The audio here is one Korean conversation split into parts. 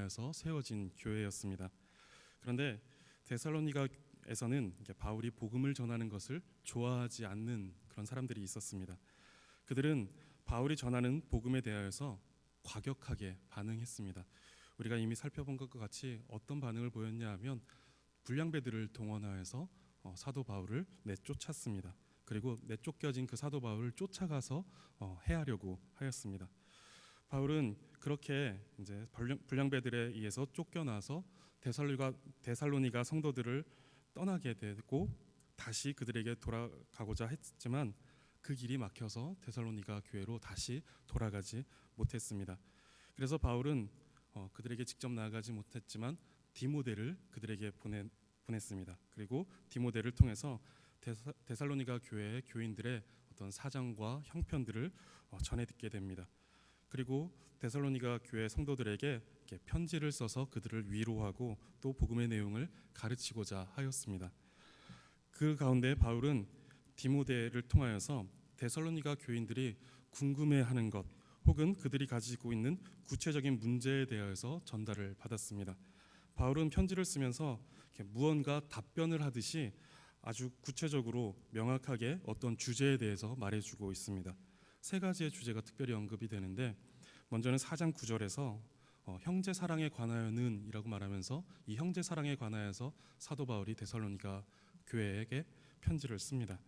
위하여서 세워진 교회였습니다. 그런데 데살로니가에서는 바울이 복음을 전하는 것을 좋아하지 않는 그런 사람들이 있었습니다. 그들은 바울이 전하는 복음에 대하여서 과격하게 반응했습니다. 우리가 이미 살펴본 것과 같이 어떤 반응을 보였냐 하면 불량배들을 동원하여서 사도 바울을 내쫓았습니다. 그리고 내쫓겨진 그 사도 바울을 쫓아가서 해하려고 하였습니다. 바울은 그렇게 이제 불량배들에 의해서 쫓겨나서 데살로니가 성도들을 떠나게 되고 다시 그들에게 돌아가고자 했지만 그 길이 막혀서 데살로니가 교회로 다시 돌아가지 못했습니다. 그래서 바울은 그들에게 직접 나아가지 못했지만 디모데를 그들에게 보냈습니다. 그리고 디모데를 통해서 데살로니가 교회의 교인들의 어떤 사정과 형편들을 전해 듣게 됩니다. 그리고 데살로니가 교회 성도들에게 편지를 써서 그들을 위로하고 또 복음의 내용을 가르치고자 하였습니다. 그 가운데 바울은 디모데를 통하여서 데살로니가 교인들이 궁금해하는 것 혹은 그들이 가지고 있는 구체적인 문제에 대해서 전달을 받았습니다. 바울은 편지를 쓰면서 무언가 답변을 하듯이 아주 구체적으로 명확하게 어떤 주제에 대해서 말해주고 있습니다. 세 가지의 주제가 특별히 언급이 되는데 먼저는 4장 9절에서 형제 사랑에 관하여는 이라고 말하면서 이 형제 사랑에 관하여서 사도 바울이 데살로니가 교회에게 편지를 씁니다.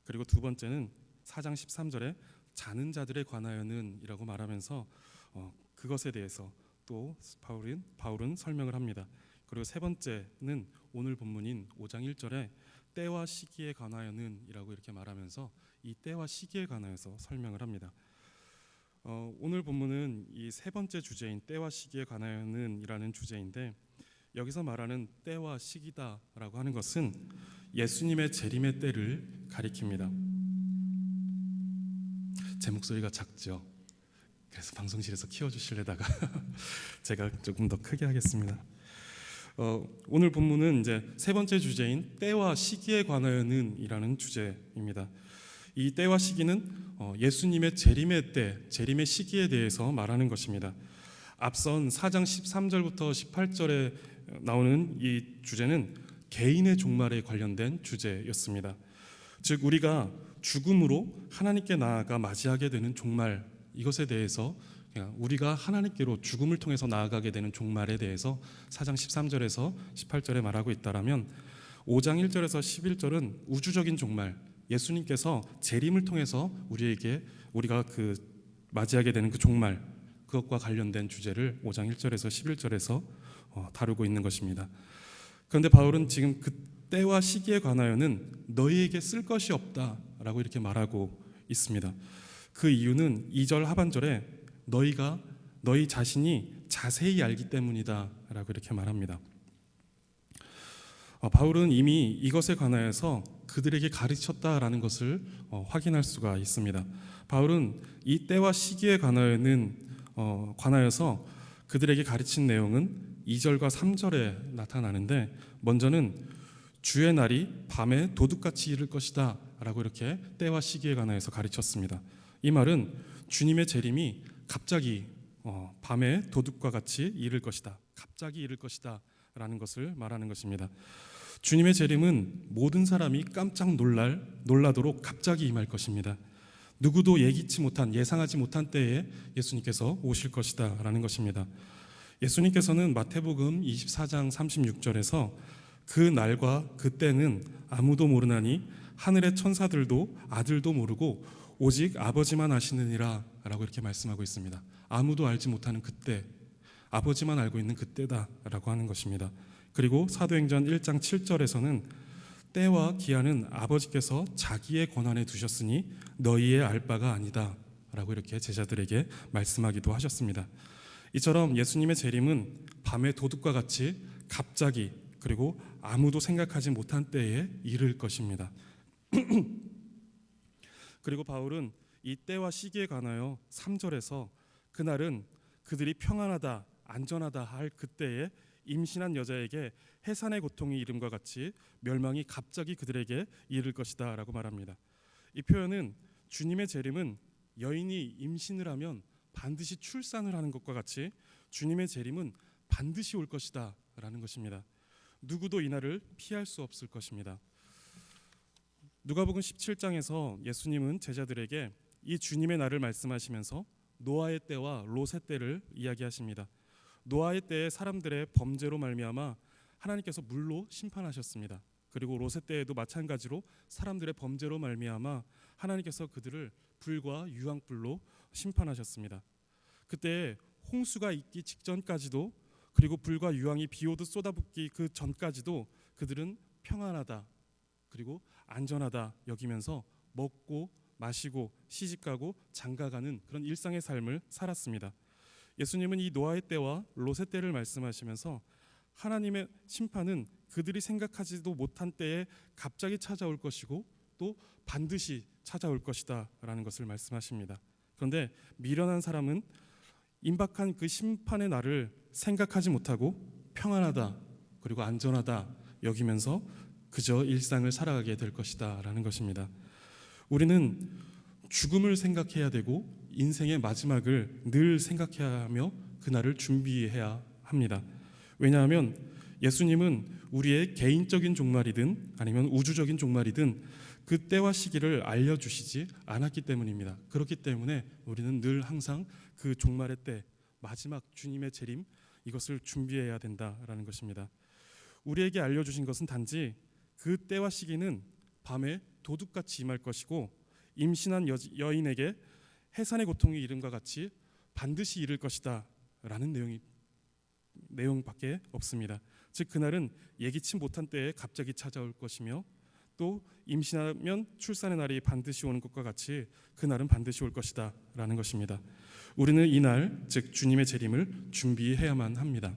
그리고 두 번째는 4장 13절에 자는 자들에 관하여는 이라고 말하면서 그것에 대해서 또 바울은 설명을 합니다. 그리고 세 번째는 오늘 본문인 5장 1절에 때와 시기에 관하여는 이라고 이렇게 말하면서 이 때와 시기에 관하여서 설명을 합니다. 오늘 본문은 이 세 번째 주제인 때와 시기에 관하여는 이라는 주제인데 여기서 말하는 때와 시기다라고 하는 것은 예수님의 재림의 때를 가리킵니다. 제 목소리가 작죠? 그래서 방송실에서 키워주실래다가 제가 조금 더 크게 하겠습니다. 오늘 본문은 이제 세 번째 주제인 때와 시기에 관하여는 이라는 주제입니다. 이 때와 시기는 예수님의 재림의 때, 재림의 시기에 대해서 말하는 것입니다. 앞선 4장 13절부터 18절에 나오는 이 주제는 개인의 종말에 관련된 주제였습니다. 즉 우리가 죽음으로 하나님께 나아가 맞이하게 되는 종말, 이것에 대해서 우리가 하나님께로 죽음을 통해서 나아가게 되는 종말에 대해서 4장 13절에서 18절에 말하고 있다라면 5장 1절에서 11절은 우주적인 종말, 예수님께서 재림을 통해서 우리가 그 맞이하게 되는 그 종말, 그것과 관련된 주제를 5장 1절에서 11절에서 다루고 있는 것입니다. 그런데 바울은 지금 그 때와 시기에 관하여는 너희에게 쓸 것이 없다라고 이렇게 말하고 있습니다. 그 이유는 2절 하반절에 너희 자신이 자세히 알기 때문이다라고 이렇게 말합니다. 바울은 이미 이것에 관하여서 그들에게 가르쳤다라는 것을 확인할 수가 있습니다. 바울은 이 때와 시기에 관하여서 그들에게 가르친 내용은 2절과 3절에 나타나는데 먼저는 주의 날이 밤에 도둑같이 이를 것이다 라고 이렇게 때와 시기에 관하여서 가르쳤습니다. 이 말은 주님의 재림이 갑자기 밤에 도둑과 같이 이를 것이다, 갑자기 이를 것이다 라는 것을 말하는 것입니다. 주님의 재림은 모든 사람이 깜짝 놀라도록 갑자기 임할 것입니다. 누구도 예상하지 못한 때에 예수님께서 오실 것이다 라는 것입니다. 예수님께서는 마태복음 24장 36절에서 그 날과 그 때는 아무도 모르나니 하늘의 천사들도 아들도 모르고 오직 아버지만 아시느니라 라고 이렇게 말씀하고 있습니다. 아무도 알지 못하는 그때, 아버지만 알고 있는 그때다 라고 하는 것입니다. 그리고 사도행전 1장 7절에서는 때와 기한은 아버지께서 자기의 권한에 두셨으니 너희의 알 바가 아니다 라고 이렇게 제자들에게 말씀하기도 하셨습니다. 이처럼 예수님의 재림은 밤의 도둑과 같이 갑자기 그리고 아무도 생각하지 못한 때에 이를 것입니다. 그리고 바울은 이 때와 시기에 관하여 3절에서 그날은 그들이 평안하다 안전하다 할 그때에 임신한 여자에게 해산의 고통이 이름과 같이 멸망이 갑자기 그들에게 이를 것이다 라고 말합니다. 이 표현은 주님의 재림은 여인이 임신을 하면 반드시 출산을 하는 것과 같이 주님의 재림은 반드시 올 것이다 라는 것입니다. 누구도 이 날을 피할 수 없을 것입니다. 누가복음 17장에서 예수님은 제자들에게 이 주님의 날을 말씀하시면서 노아의 때와 롯의 때를 이야기하십니다. 노아의 때에 사람들의 범죄로 말미암아 하나님께서 물로 심판하셨습니다. 그리고 롯의 때에도 마찬가지로 사람들의 범죄로 말미암아 하나님께서 그들을 불과 유황불로 심판하셨습니다. 그때 홍수가 있기 직전까지도, 그리고 불과 유황이 비오듯 쏟아붓기 그 전까지도 그들은 평안하다, 그리고 안전하다 여기면서 먹고 마시고 시집가고 장가가는 그런 일상의 삶을 살았습니다. 예수님은 이 노아의 때와 롯의 때를 말씀하시면서 하나님의 심판은 그들이 생각하지도 못한 때에 갑자기 찾아올 것이고 또 반드시 찾아올 것이다 라는 것을 말씀하십니다. 그런데 미련한 사람은 임박한 그 심판의 날을 생각하지 못하고 평안하다 그리고 안전하다 여기면서 그저 일상을 살아가게 될 것이다 라는 것입니다. 우리는 죽음을 생각해야 되고 인생의 마지막을 늘 생각해야 하며 그날을 준비해야 합니다. 왜냐하면 예수님은 우리의 개인적인 종말이든 아니면 우주적인 종말이든 그 때와 시기를 알려주시지 않았기 때문입니다. 그렇기 때문에 우리는 늘 항상 그 종말의 때, 마지막 주님의 재림, 이것을 준비해야 된다라는 것입니다. 우리에게 알려주신 것은 단지 그 때와 시기는 밤에 도둑같이 임할 것이고 임신한 여인에게 해산의 고통이 이름과 같이 반드시 이를 것이다 라는 내용밖에 없습니다. 즉 그날은 예기치 못한 때에 갑자기 찾아올 것이며 또 임신하면 출산의 날이 반드시 오는 것과 같이 그날은 반드시 올 것이다 라는 것입니다. 우리는 이날, 즉 주님의 재림을 준비해야만 합니다.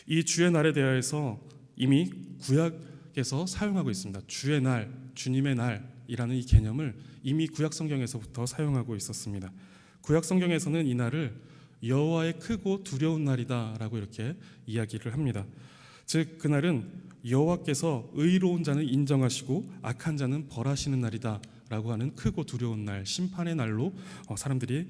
이 주의 날에 대하여서 이미 구약에서 사용하고 있습니다. 주의 날, 주님의 날이라는 이 개념을 이미 구약 성경에서부터 사용하고 있었습니다. 구약 성경에서는 이 날을 여호와의 크고 두려운 날이다라고 이렇게 이야기를 합니다. 즉 그날은 여호와께서 의로운 자는 인정하시고 악한 자는 벌하시는 날이다라고 하는 크고 두려운 날, 심판의 날로 사람들이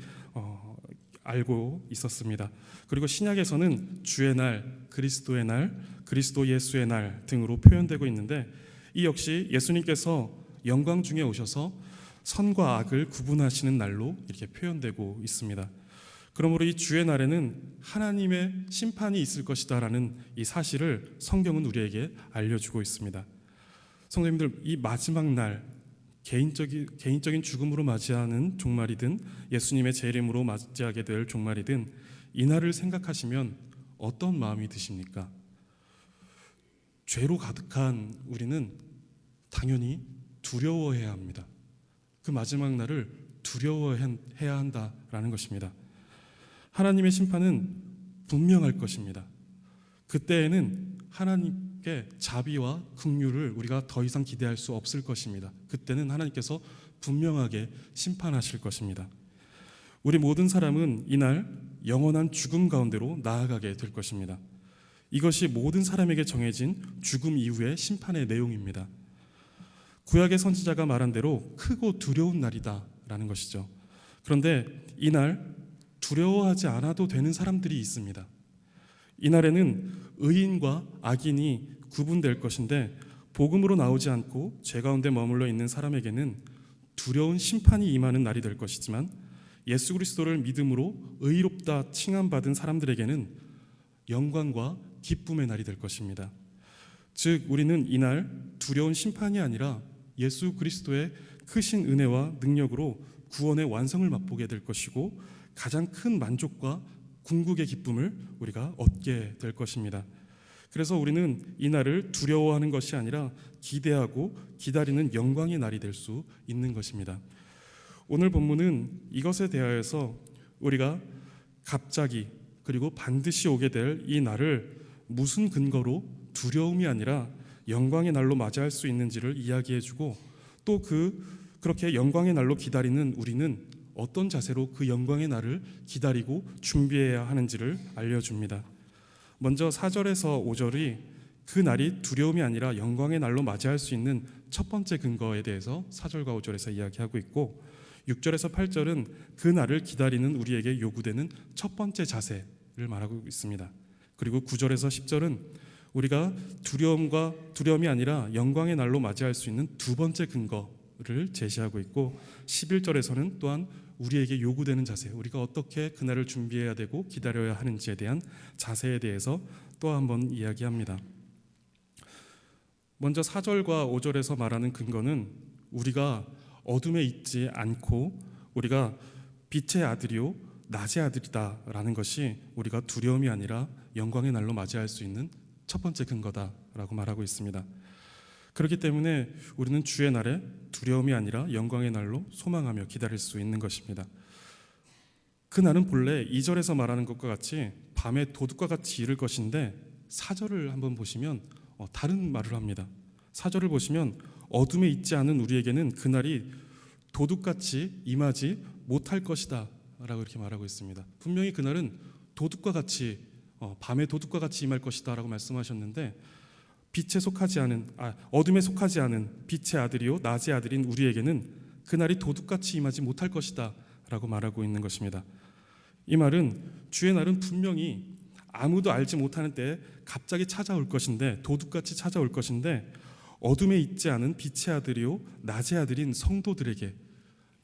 알고 있었습니다. 그리고 신약에서는 주의 날, 그리스도의 날, 그리스도 예수의 날 등으로 표현되고 있는데 이 역시 예수님께서 영광 중에 오셔서 선과 악을 구분하시는 날로 이렇게 표현되고 있습니다. 그러므로 이 주의 날에는 하나님의 심판이 있을 것이다라는 이 사실을 성경은 우리에게 알려주고 있습니다. 성도님들, 이 마지막 날, 개인적인 죽음으로 맞이하는 종말이든 예수님의 재림으로 맞이하게 될 종말이든 이 날을 생각하시면 어떤 마음이 드십니까? 죄로 가득한 우리는 당연히 두려워해야 합니다. 그 마지막 날을 두려워해야 한다라는 것입니다. 하나님의 심판은 분명할 것입니다. 그때에는 하나님께 자비와 긍휼을 우리가 더 이상 기대할 수 없을 것입니다. 그때는 하나님께서 분명하게 심판하실 것입니다. 우리 모든 사람은 이날 영원한 죽음 가운데로 나아가게 될 것입니다. 이것이 모든 사람에게 정해진 죽음 이후의 심판의 내용입니다. 구약의 선지자가 말한 대로 크고 두려운 날이다라는 것이죠. 그런데 이날 두려워하지 않아도 되는 사람들이 있습니다. 이날에는 의인과 악인이 구분될 것인데 복음으로 나오지 않고 죄 가운데 머물러 있는 사람에게는 두려운 심판이 임하는 날이 될 것이지만 예수 그리스도를 믿음으로 의롭다 칭함받은 사람들에게는 영광과 기쁨의 날이 될 것입니다. 즉 우리는 이날 두려운 심판이 아니라 예수 그리스도의 크신 은혜와 능력으로 구원의 완성을 맛보게 될 것이고 가장 큰 만족과 궁극의 기쁨을 우리가 얻게 될 것입니다. 그래서 우리는 이 날을 두려워하는 것이 아니라 기대하고 기다리는 영광의 날이 될 수 있는 것입니다. 오늘 본문은 이것에 대하여서 우리가 갑자기 그리고 반드시 오게 될 이 날을 무슨 근거로 두려움이 아니라 영광의 날로 맞이할 수 있는지를 이야기해주고 또 그렇게 영광의 날로 기다리는 우리는 어떤 자세로 그 영광의 날을 기다리고 준비해야 하는지를 알려줍니다. 먼저 4절에서 5절이 그 날이 두려움이 아니라 영광의 날로 맞이할 수 있는 첫 번째 근거에 대해서 4절과 5절에서 이야기하고 있고 6절에서 8절은 그 날을 기다리는 우리에게 요구되는 첫 번째 자세에 말하고 있습니다. 그리고 9절에서 10절은 우리가 두려움이 아니라 영광의 날로 맞이할 수 있는 두 번째 근거를 제시하고 있고, 11절에서는 또한 우리에게 요구되는 자세, 우리가 어떻게 그날을 준비해야 되고 기다려야 하는지에 대한 자세에 대해서 또 한번 이야기합니다. 먼저 4절과 5절에서 말하는 근거는 우리가 어둠에 있지 않고 우리가 빛의 아들이요 낮의 아들이다라는 것이 우리가 두려움이 아니라 영광의 날로 맞이할 수 있는 첫 번째 근거다라고 말하고 있습니다. 그렇기 때문에 우리는 주의 날에 두려움이 아니라 영광의 날로 소망하며 기다릴 수 있는 것입니다. 그 날은 본래 2절에서 말하는 것과 같이 밤에 도둑과 같이 이를 것인데, 4절을 한번 보시면 다른 말을 합니다. 4절을 보시면 어둠에 있지 않은 우리에게는 그날이 도둑같이 임하지 못할 것이다 라고 이렇게 말하고 있습니다. 분명히 그날은 도둑과 같이 밤에 도둑과 같이 임할 것이다 라고 말씀하셨는데, 어둠에 속하지 않은 빛의 아들이요 낮의 아들인 우리에게는 그날이 도둑같이 임하지 못할 것이다 라고 말하고 있는 것입니다. 이 말은 주의 날은 분명히 아무도 알지 못하는 때에 갑자기 찾아올 것인데, 도둑같이 찾아올 것인데, 어둠에 있지 않은 빛의 아들이요 낮의 아들인 성도들에게,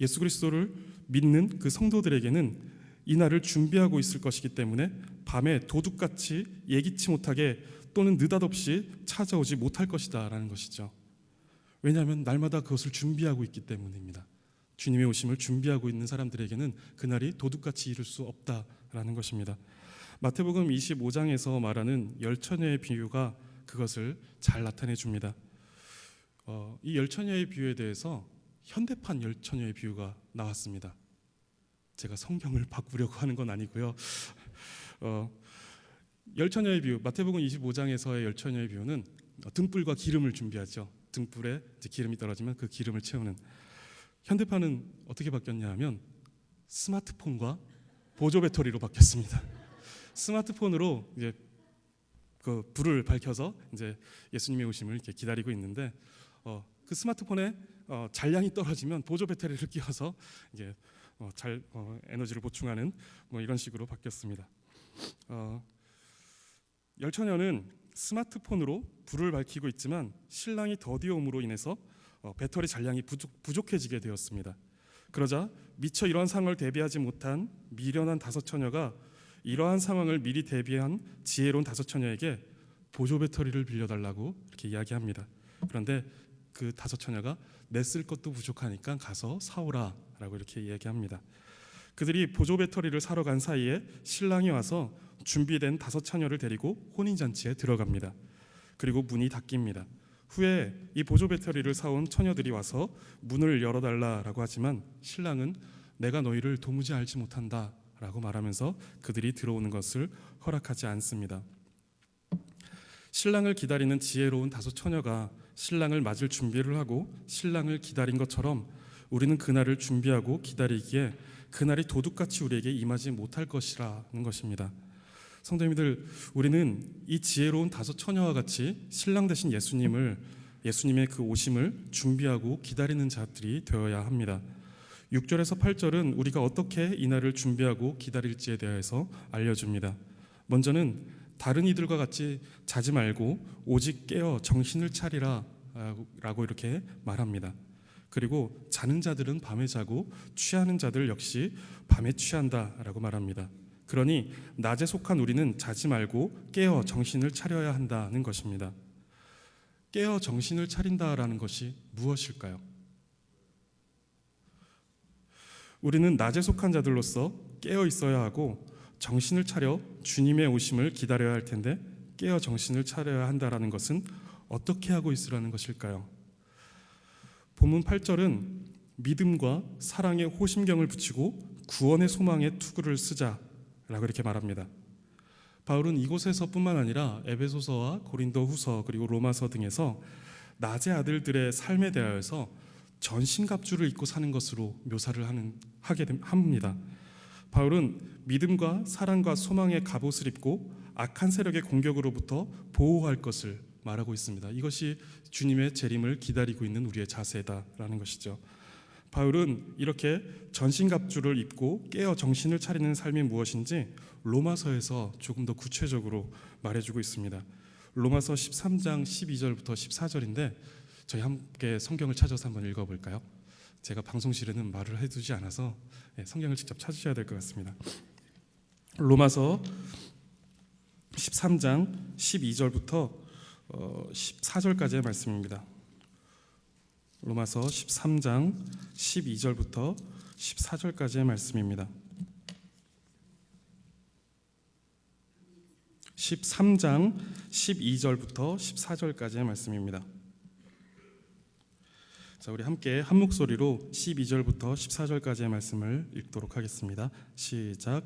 예수 그리스도를 믿는 그 성도들에게는 이 날을 준비하고 있을 것이기 때문에 밤에 도둑같이 예기치 못하게 또는 느닷없이 찾아오지 못할 것이다 라는 것이죠. 왜냐하면 날마다 그것을 준비하고 있기 때문입니다. 주님의 오심을 준비하고 있는 사람들에게는 그날이 도둑같이 이룰 수 없다라는 것입니다. 마태복음 25장에서 말하는 열처녀의 비유가 그것을 잘 나타내 줍니다. 이 열처녀의 비유에 대해서 현대판 열처녀의 비유가 나왔습니다. 제가 성경을 바꾸려고 하는 건 아니고요. 열처녀의 비유, 마태복음 25장에서의 열처녀의 비유는 등불과 기름을 준비하죠. 등불에 이제 기름이 떨어지면 그 기름을 채우는. 현대판은 어떻게 바뀌었냐 하면 스마트폰과 보조 배터리로 바뀌었습니다. 스마트폰으로 이제 그 불을 밝혀서 이제 예수님의 오심을 이렇게 기다리고 있는데, 그 스마트폰에 잔량이 떨어지면 보조 배터리를 끼워서 이제 에너지를 보충하는 이런 식으로 바뀌었습니다. 열처녀는 스마트폰으로 불을 밝히고 있지만 신랑이 더디움으로 인해서 배터리 잔량이 부족해지게 되었습니다. 그러자 미처 이러한 상황을 대비하지 못한 미련한 다섯 처녀가 이러한 상황을 미리 대비한 지혜로운 다섯 처녀에게 보조 배터리를 빌려달라고 이렇게 이야기합니다. 그런데 그 다섯 처녀가 내 쓸 것도 부족하니까 가서 사오라 라고 이렇게 이야기합니다. 그들이 보조 배터리를 사러 간 사이에 신랑이 와서 준비된 다섯 처녀를 데리고 혼인잔치에 들어갑니다. 그리고 문이 닫힙니다. 후에 이 보조 배터리를 사온 처녀들이 와서 문을 열어달라라고 하지만 신랑은 내가 너희를 도무지 알지 못한다 라고 말하면서 그들이 들어오는 것을 허락하지 않습니다. 신랑을 기다리는 지혜로운 다섯 처녀가 신랑을 맞을 준비를 하고 신랑을 기다린 것처럼 우리는 그날을 준비하고 기다리기에 그날이 도둑같이 우리에게 임하지 못할 것이라는 것입니다. 성도님들, 우리는 이 지혜로운 다섯 처녀와 같이 신랑 되신 예수님의 그 오심을 준비하고 기다리는 자들이 되어야 합니다. 6절에서 8절은 우리가 어떻게 이 날을 준비하고 기다릴지에 대해서 알려줍니다. 먼저는 다른 이들과 같이 자지 말고 오직 깨어 정신을 차리라 라고 이렇게 말합니다. 그리고 자는 자들은 밤에 자고 취하는 자들 역시 밤에 취한다 라고 말합니다. 그러니 낮에 속한 우리는 자지 말고 깨어 정신을 차려야 한다는 것입니다. 깨어 정신을 차린다라는 것이 무엇일까요? 우리는 낮에 속한 자들로서 깨어 있어야 하고 정신을 차려 주님의 오심을 기다려야 할 텐데, 깨어 정신을 차려야 한다라는 것은 어떻게 하고 있으라는 것일까요? 본문 8절은 믿음과 사랑의 호심경을 붙이고 구원의 소망의 투구를 쓰자라고 이렇게 말합니다. 바울은 이곳에서뿐만 아니라 에베소서와 고린도후서 그리고 로마서 등에서 낮의 아들들의 삶에 대하여서 전신갑주를 입고 사는 것으로 묘사를 합니다. 바울은 믿음과 사랑과 소망의 갑옷을 입고 악한 세력의 공격으로부터 보호할 것을 말하고 있습니다. 이것이 주님의 재림을 기다리고 있는 우리의 자세다라는 것이죠. 바울은 이렇게 전신갑주를 입고 깨어 정신을 차리는 삶이 무엇인지 로마서에서 조금 더 구체적으로 말해주고 있습니다. 로마서 13장 12절부터 14절인데 저희 함께 성경을 찾아서 한번 읽어볼까요? 제가 방송실에는 말을 해두지 않아서 성경을 직접 찾으셔야 될 것 같습니다. 로마서 13장 12절부터 14절까지의 말씀입니다. 로마서 13장 12절부터 14절까지의 말씀입니다. 13장 12절부터 14절까지의 말씀입니다. 자, 우리 함께 한 목소리로 12절부터 14절까지의 말씀을 읽도록 하겠습니다. 시작.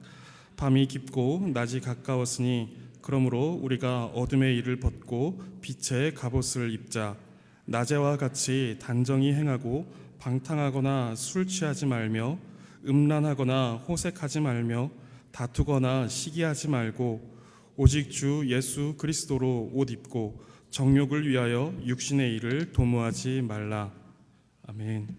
밤이 깊고 낮이 가까웠으니 그러므로 우리가 어둠의 일을 벗고 빛의 갑옷을 입자. 낮에와 같이 단정히 행하고 방탕하거나 술 취하지 말며 음란하거나 호색하지 말며 다투거나 시기하지 말고 오직 주 예수 그리스도로 옷 입고 정욕을 위하여 육신의 일을 도모하지 말라. 아멘.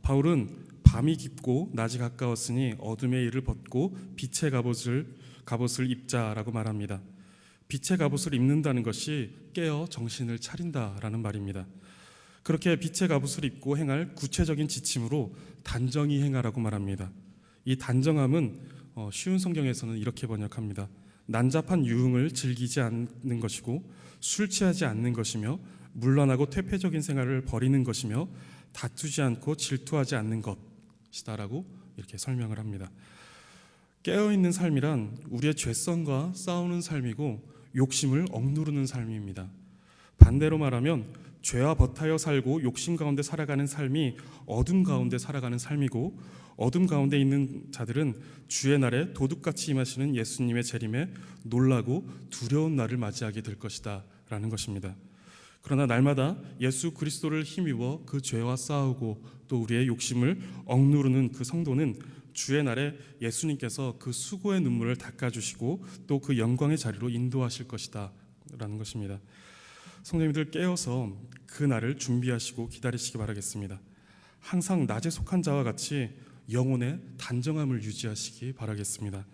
바울은 밤이 깊고 낮이 가까웠으니 어둠의 일을 벗고 빛의 갑옷을 입자라고 말합니다. 빛의 갑옷을 입는다는 것이 깨어 정신을 차린다라는 말입니다. 그렇게 빛의 갑옷을 입고 행할 구체적인 지침으로 단정히 행하라고 말합니다. 이 단정함은 쉬운 성경에서는 이렇게 번역합니다. 난잡한 유흥을 즐기지 않는 것이고 술 취하지 않는 것이며 문란하고 퇴폐적인 생활을 버리는 것이며 다투지 않고 질투하지 않는 것이다라고 이렇게 설명을 합니다. 깨어있는 삶이란 우리의 죄성과 싸우는 삶이고 욕심을 억누르는 삶입니다. 반대로 말하면 죄와 버타여 살고 욕심 가운데 살아가는 삶이 어둠 가운데 살아가는 삶이고 어둠 가운데 있는 자들은 주의 날에 도둑같이 임하시는 예수님의 재림에 놀라고 두려운 날을 맞이하게 될 것이다 라는 것입니다. 그러나 날마다 예수 그리스도를 힘입어 그 죄와 싸우고 또 우리의 욕심을 억누르는 그 성도는 주의 날에 예수님께서 그 수고의 눈물을 닦아주시고 또 그 영광의 자리로 인도하실 것이다 라는 것입니다. 성도님들 깨어서 그 날을 준비하시고 기다리시기 바라겠습니다. 항상 낮에 속한 자와 같이 영혼의 단정함을 유지하시기 바라겠습니다.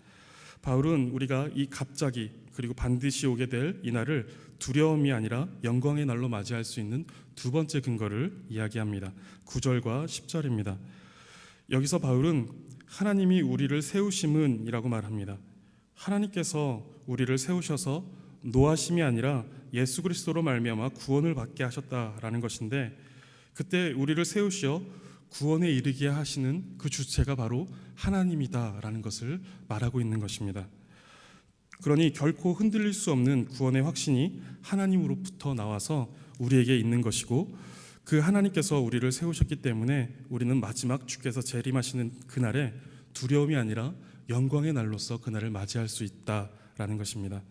바울은 우리가 이 갑자기 그리고 반드시 오게 될 이 날을 두려움이 아니라 영광의 날로 맞이할 수 있는 두 번째 근거를 이야기합니다. 9절과 10절입니다. 여기서 바울은 하나님이 우리를 세우심은 이라고 말합니다. 하나님께서 우리를 세우셔서 노하심이 아니라 예수 그리스도로 말미암아 구원을 받게 하셨다라는 것인데, 그때 우리를 세우시어 구원에 이르게 하시는 그 주체가 바로 하나님이다라는 것을 말하고 있는 것입니다. 그러니 결코 흔들릴 수 없는 구원의 확신이 하나님으로부터 나와서 우리에게 있는 것이고, 그 하나님께서 우리를 세우셨기 때문에 우리는 마지막 주께서 재림하시는 그날에 두려움이 아니라 영광의 날로서 그날을 맞이할 수 있다라는 것입니다.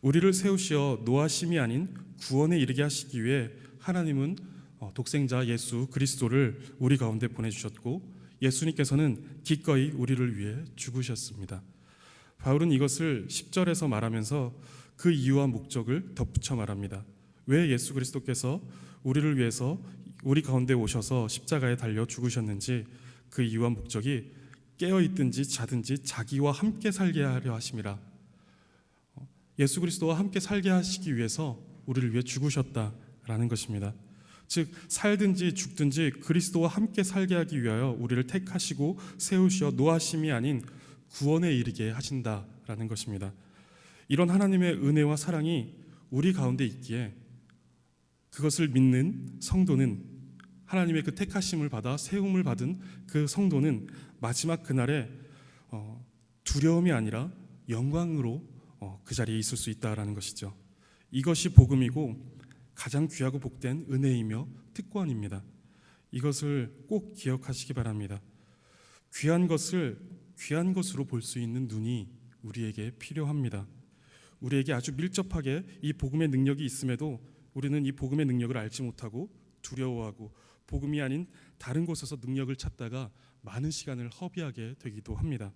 우리를 세우시어 노하심이 아닌 구원에 이르게 하시기 위해 하나님은 독생자 예수 그리스도를 우리 가운데 보내주셨고, 예수님께서는 기꺼이 우리를 위해 죽으셨습니다. 바울은 이것을 10절에서 말하면서 그 이유와 목적을 덧붙여 말합니다. 왜 예수 그리스도께서 우리를 위해서 우리 가운데 오셔서 십자가에 달려 죽으셨는지, 그 이유와 목적이 깨어있든지 자든지 자기와 함께 살게 하려 하심이라. 예수 그리스도와 함께 살게 하시기 위해서 우리를 위해 죽으셨다라는 것입니다. 즉 살든지 죽든지 그리스도와 함께 살게 하기 위하여 우리를 택하시고 세우시어 노하심이 아닌 구원에 이르게 하신다라는 것입니다. 이런 하나님의 은혜와 사랑이 우리 가운데 있기에 그것을 믿는 성도는, 하나님의 그 택하심을 받아 세움을 받은 그 성도는 마지막 그날에 두려움이 아니라 영광으로 그 자리에 있을 수 있다라는 것이죠. 이것이 복음이고 가장 귀하고 복된 은혜이며 특권입니다. 이것을 꼭 기억하시기 바랍니다. 귀한 것을 귀한 것으로 볼 수 있는 눈이 우리에게 필요합니다. 우리에게 아주 밀접하게 이 복음의 능력이 있음에도 우리는 이 복음의 능력을 알지 못하고 두려워하고 복음이 아닌 다른 곳에서 능력을 찾다가 많은 시간을 허비하게 되기도 합니다.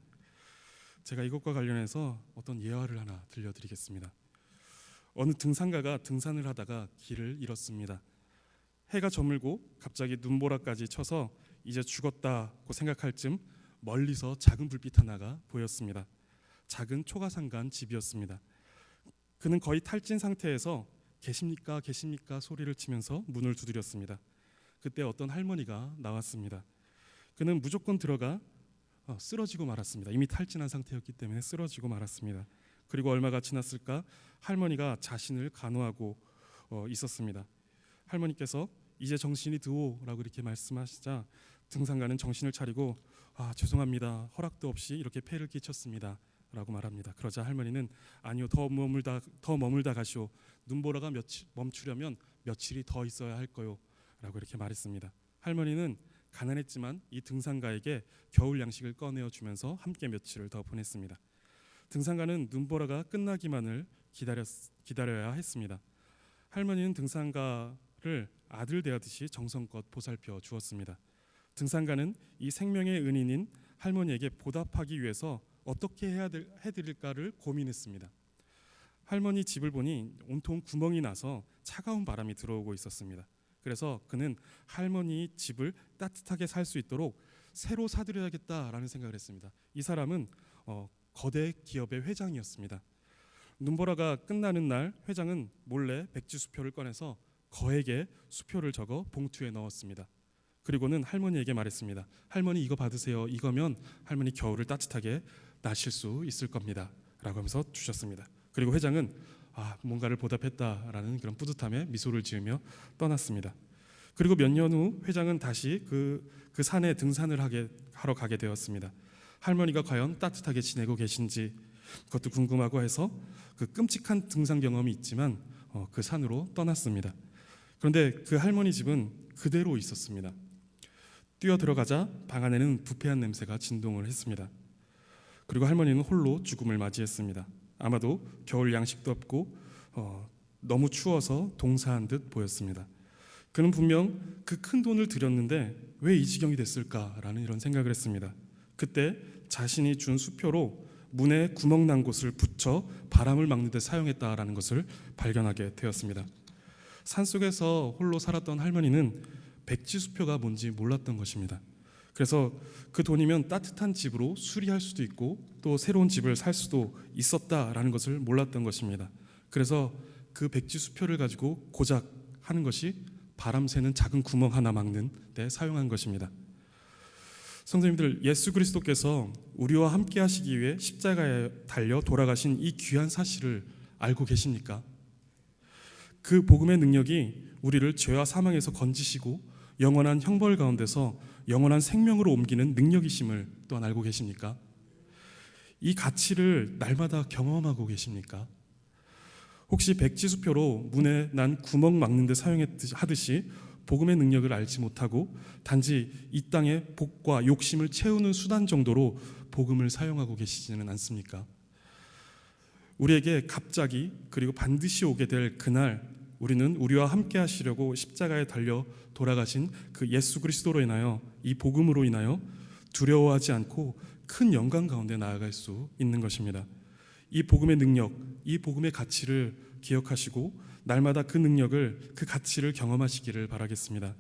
제가 이것과 관련해서 어떤 예화를 하나 들려드리겠습니다. 어느 등산가가 등산을 하다가 길을 잃었습니다. 해가 저물고 갑자기 눈보라까지 쳐서 이제 죽었다고 생각할 즈음 멀리서 작은 불빛 하나가 보였습니다. 작은 초가상간 집이었습니다. 그는 거의 탈진 상태에서 계십니까 계십니까 소리를 치면서 문을 두드렸습니다. 그때 어떤 할머니가 나왔습니다. 그는 무조건 들어가 쓰러지고 말았습니다. 이미 탈진한 상태였기 때문에 쓰러지고 말았습니다. 그리고 얼마가 지났을까 할머니가 자신을 간호하고 있었습니다. 할머니께서 이제 정신이 드오라고 이렇게 말씀하시자 등산가는 정신을 차리고 죄송합니다. 허락도 없이 이렇게 폐를 끼쳤습니다. 라고 말합니다. 그러자 할머니는 아니요 더 머물다 가시오. 눈보라가 멈추려면 며칠이 더 있어야 할 거요. 라고 이렇게 말했습니다. 할머니는 가난했지만 이 등산가에게 겨울 양식을 꺼내어 주면서 함께 며칠을 더 보냈습니다. 등산가는 눈보라가 끝나기만을 기다려야 했습니다. 할머니는 등산가를 아들 대하듯이 정성껏 보살펴 주었습니다. 등산가는 이 생명의 은인인 할머니에게 보답하기 위해서 어떻게 해드릴까를 고민했습니다. 할머니 집을 보니 온통 구멍이 나서 차가운 바람이 들어오고 있었습니다. 그래서 그는 할머니 집을 따뜻하게 살 수 있도록 새로 사드려야겠다라는 생각을 했습니다. 이 사람은 거대 기업의 회장이었습니다. 눈보라가 끝나는 날 회장은 몰래 백지 수표를 꺼내서 거액의 수표를 적어 봉투에 넣었습니다. 그리고는 할머니에게 말했습니다. 할머니 이거 받으세요. 이거면 할머니 겨울을 따뜻하게 나실 수 있을 겁니다. 라고 하면서 주셨습니다. 그리고 회장은 뭔가를 보답했다라는 그런 뿌듯함에 미소를 지으며 떠났습니다. 그리고 몇 년 후 회장은 다시 그 산에 등산을 하러 가게 되었습니다. 할머니가 과연 따뜻하게 지내고 계신지 그것도 궁금하고 해서 그 끔찍한 등산 경험이 있지만 그 산으로 떠났습니다. 그런데 그 할머니 집은 그대로 있었습니다. 뛰어 들어가자 방 안에는 부패한 냄새가 진동을 했습니다. 그리고 할머니는 홀로 죽음을 맞이했습니다. 아마도 겨울 양식도 없고 너무 추워서 동사한 듯 보였습니다. 그는 분명 그 큰 돈을 들였는데 왜 이 지경이 됐을까라는 이런 생각을 했습니다. 그때 자신이 준 수표로 문에 구멍 난 곳을 붙여 바람을 막는 데 사용했다라는 것을 발견하게 되었습니다. 산속에서 홀로 살았던 할머니는 백지 수표가 뭔지 몰랐던 것입니다. 그래서 그 돈이면 따뜻한 집으로 수리할 수도 있고 또 새로운 집을 살 수도 있었다라는 것을 몰랐던 것입니다. 그래서 그 백지 수표를 가지고 고작 하는 것이 바람 새는 작은 구멍 하나 막는 데 사용한 것입니다. 성도님들, 예수 그리스도께서 우리와 함께 하시기 위해 십자가에 달려 돌아가신 이 귀한 사실을 알고 계십니까? 그 복음의 능력이 우리를 죄와 사망에서 건지시고 영원한 형벌 가운데서 영원한 생명으로 옮기는 능력이심을 또한 알고 계십니까? 이 가치를 날마다 경험하고 계십니까? 혹시 백지수표로 문에 난 구멍 막는 데 사용하듯이 복음의 능력을 알지 못하고 단지 이 땅의 복과 욕심을 채우는 수단 정도로 복음을 사용하고 계시지는 않습니까? 우리에게 갑자기 그리고 반드시 오게 될 그날 우리는 우리와 함께 하시려고 십자가에 달려 돌아가신 그 예수 그리스도로 인하여 이 복음으로 인하여 두려워하지 않고 큰 영광 가운데 나아갈 수 있는 것입니다. 이 복음의 능력, 이 복음의 가치를 기억하시고 날마다 그 능력을, 그 가치를 경험하시기를 바라겠습니다.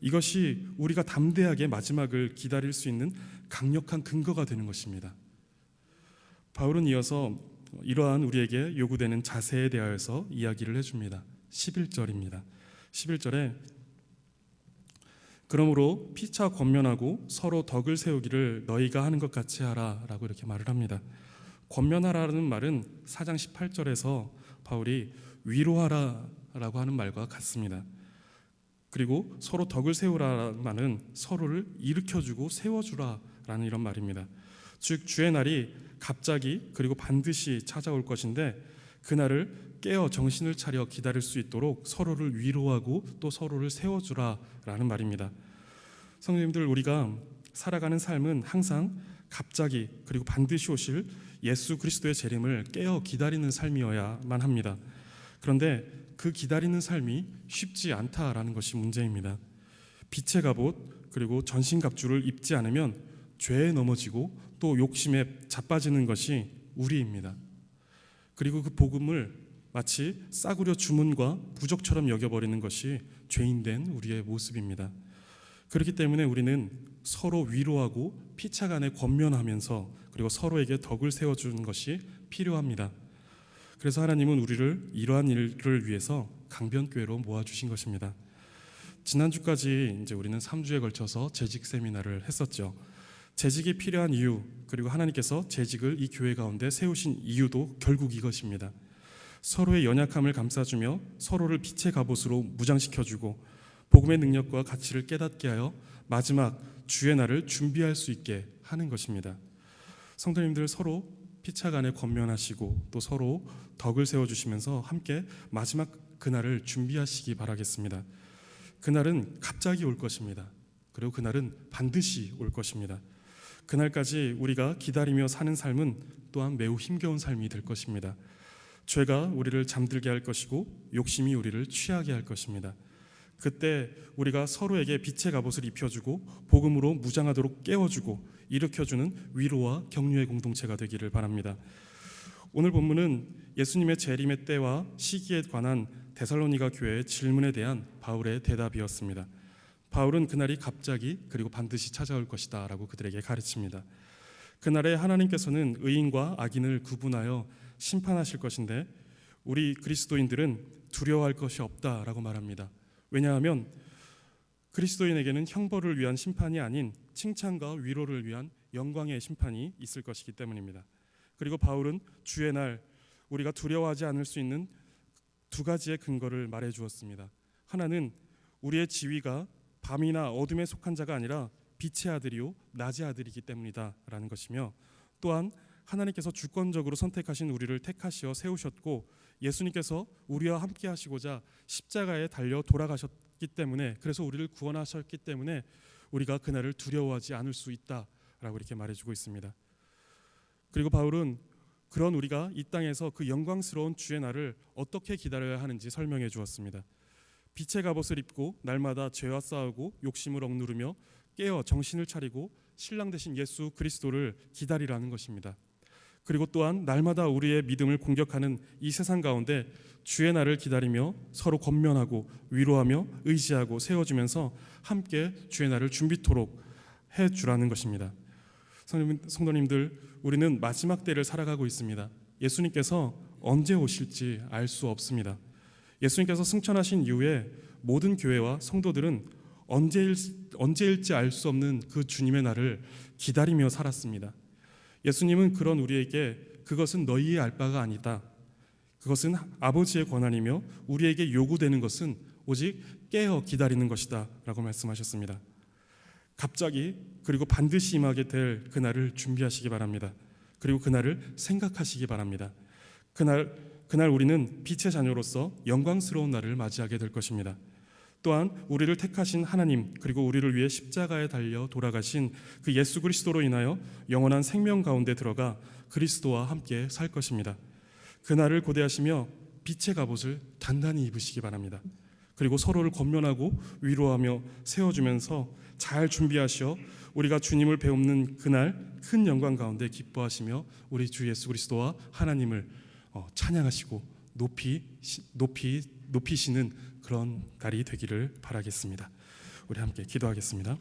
이것이 우리가 담대하게 마지막을 기다릴 수 있는 강력한 근거가 되는 것입니다. 바울은 이어서 이러한 우리에게 요구되는 자세에 대하여서 이야기를 해줍니다. 11절입니다. 11절에 그러므로 피차 권면하고 서로 덕을 세우기를 너희가 하는 것 같이 하라 라고 이렇게 말을 합니다. 권면하라는 말은 4장 18절에서 바울이 위로하라 라고 하는 말과 같습니다. 그리고 서로 덕을 세우라는 말은 서로를 일으켜주고 세워주라 라는 이런 말입니다. 즉 주의 날이 갑자기 그리고 반드시 찾아올 것인데 그날을 깨어 정신을 차려 기다릴 수 있도록 서로를 위로하고 또 서로를 세워주라 라는 말입니다. 성도님들, 우리가 살아가는 삶은 항상 갑자기 그리고 반드시 오실 예수 그리스도의 재림을 깨어 기다리는 삶이어야만 합니다. 그런데 그 기다리는 삶이 쉽지 않다라는 것이 문제입니다. 빛의 갑옷 그리고 전신갑주를 입지 않으면 죄에 넘어지고 또 욕심에 자빠지는 것이 우리입니다. 그리고 그 복음을 마치 싸구려 주문과 부적처럼 여겨버리는 것이 죄인된 우리의 모습입니다. 그렇기 때문에 우리는 서로 위로하고 피차 간에 권면하면서 그리고 서로에게 덕을 세워주는 것이 필요합니다. 그래서 하나님은 우리를 이러한 일을 위해서 강변교회로 모아주신 것입니다. 지난주까지 이제 우리는 3주에 걸쳐서 재직 세미나를 했었죠. 재직이 필요한 이유, 그리고 하나님께서 재직을 이 교회 가운데 세우신 이유도 결국 이것입니다. 서로의 연약함을 감싸주며 서로를 빛의 갑옷으로 무장시켜주고 복음의 능력과 가치를 깨닫게 하여 마지막 주의 날을 준비할 수 있게 하는 것입니다. 성도님들 서로 피차간에 권면하시고 또 서로 덕을 세워주시면서 함께 마지막 그날을 준비하시기 바라겠습니다. 그날은 갑자기 올 것입니다. 그리고 그날은 반드시 올 것입니다. 그날까지 우리가 기다리며 사는 삶은 또한 매우 힘겨운 삶이 될 것입니다. 죄가 우리를 잠들게 할 것이고 욕심이 우리를 취하게 할 것입니다. 그때 우리가 서로에게 빛의 갑옷을 입혀주고 복음으로 무장하도록 깨워주고 일으켜주는 위로와 격려의 공동체가 되기를 바랍니다. 오늘 본문은 예수님의 재림의 때와 시기에 관한 데살로니가 교회의 질문에 대한 바울의 대답이었습니다. 바울은 그날이 갑자기 그리고 반드시 찾아올 것이다 라고 그들에게 가르칩니다. 그날에 하나님께서는 의인과 악인을 구분하여 심판하실 것인데 우리 그리스도인들은 두려워할 것이 없다라고 말합니다. 왜냐하면 그리스도인에게는 형벌을 위한 심판이 아닌 칭찬과 위로를 위한 영광의 심판이 있을 것이기 때문입니다. 그리고 바울은 주의 날 우리가 두려워하지 않을 수 있는 두 가지의 근거를 말해 주었습니다. 하나는 우리의 지위가 밤이나 어둠에 속한 자가 아니라 빛의 아들이요 낮의 아들이기 때문이다 라는 것이며, 또한 하나님께서 주권적으로 선택하신 우리를 택하시어 세우셨고 예수님께서 우리와 함께 하시고자 십자가에 달려 돌아가셨기 때문에, 그래서 우리를 구원하셨기 때문에 우리가 그날을 두려워하지 않을 수 있다라고 이렇게 말해주고 있습니다. 그리고 바울은 그런 우리가 이 땅에서 그 영광스러운 주의 날을 어떻게 기다려야 하는지 설명해 주었습니다. 빛의 갑옷을 입고 날마다 죄와 싸우고 욕심을 억누르며 깨어 정신을 차리고 신랑 되신 예수 그리스도를 기다리라는 것입니다. 그리고 또한 날마다 우리의 믿음을 공격하는 이 세상 가운데 주의 날을 기다리며 서로 권면하고 위로하며 의지하고 세워주면서 함께 주의 날을 준비토록 해주라는 것입니다. 성도님들, 우리는 마지막 때를 살아가고 있습니다. 예수님께서 언제 오실지 알 수 없습니다. 예수님께서 승천하신 이후에 모든 교회와 성도들은 언제일지 알 수 없는 그 주님의 날을 기다리며 살았습니다. 예수님은 그런 우리에게 그것은 너희의 알 바가 아니다, 그것은 아버지의 권한이며 우리에게 요구되는 것은 오직 깨어 기다리는 것이다 라고 말씀하셨습니다. 갑자기 그리고 반드시 임하게 될 그날을 준비하시기 바랍니다. 그리고 그날을 생각하시기 바랍니다. 그날 우리는 빛의 자녀로서 영광스러운 날을 맞이하게 될 것입니다. 또한 우리를 택하신 하나님, 그리고 우리를 위해 십자가에 달려 돌아가신 그 예수 그리스도로 인하여 영원한 생명 가운데 들어가 그리스도와 함께 살 것입니다. 그날을 고대하시며 빛의 갑옷을 단단히 입으시기 바랍니다. 그리고 서로를 권면하고 위로하며 세워주면서 잘 준비하시어 우리가 주님을 배움는 그날 큰 영광 가운데 기뻐하시며 우리 주 예수 그리스도와 하나님을 찬양하시고 높이시는 그런 날이 되기를 바라겠습니다. 우리 함께 기도하겠습니다.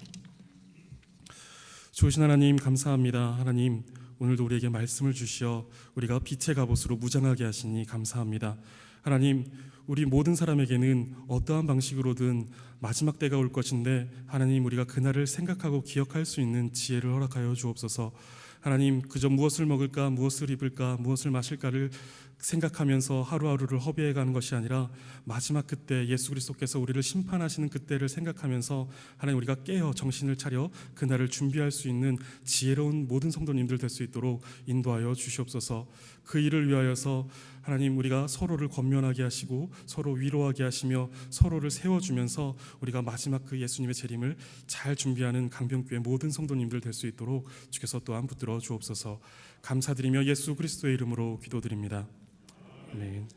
좋으신 하나님, 감사합니다. 하나님, 오늘도 우리에게 말씀을 주시어 우리가 빛의 갑옷으로 무장하게 하시니 감사합니다. 하나님, 우리 모든 사람에게는 어떠한 방식으로든 마지막 때가 올 것인데 하나님, 우리가 그날을 생각하고 기억할 수 있는 지혜를 허락하여 주옵소서. 하나님, 그저 무엇을 먹을까, 무엇을 입을까, 무엇을 마실까를 생각하면서 하루하루를 허비해가는 것이 아니라 마지막 그때 예수 그리스도께서 우리를 심판하시는 그때를 생각하면서 하나님, 우리가 깨어 정신을 차려 그날을 준비할 수 있는 지혜로운 모든 성도님들 될 수 있도록 인도하여 주시옵소서. 그 일을 위하여서 하나님, 우리가 서로를 권면하게 하시고 서로 위로하게 하시며 서로를 세워주면서 우리가 마지막 그 예수님의 재림을 잘 준비하는 강변교회 모든 성도님들 될 수 있도록 주께서 또한 붙들어 주옵소서. 감사드리며 예수 그리스도의 이름으로 기도드립니다. 아멘.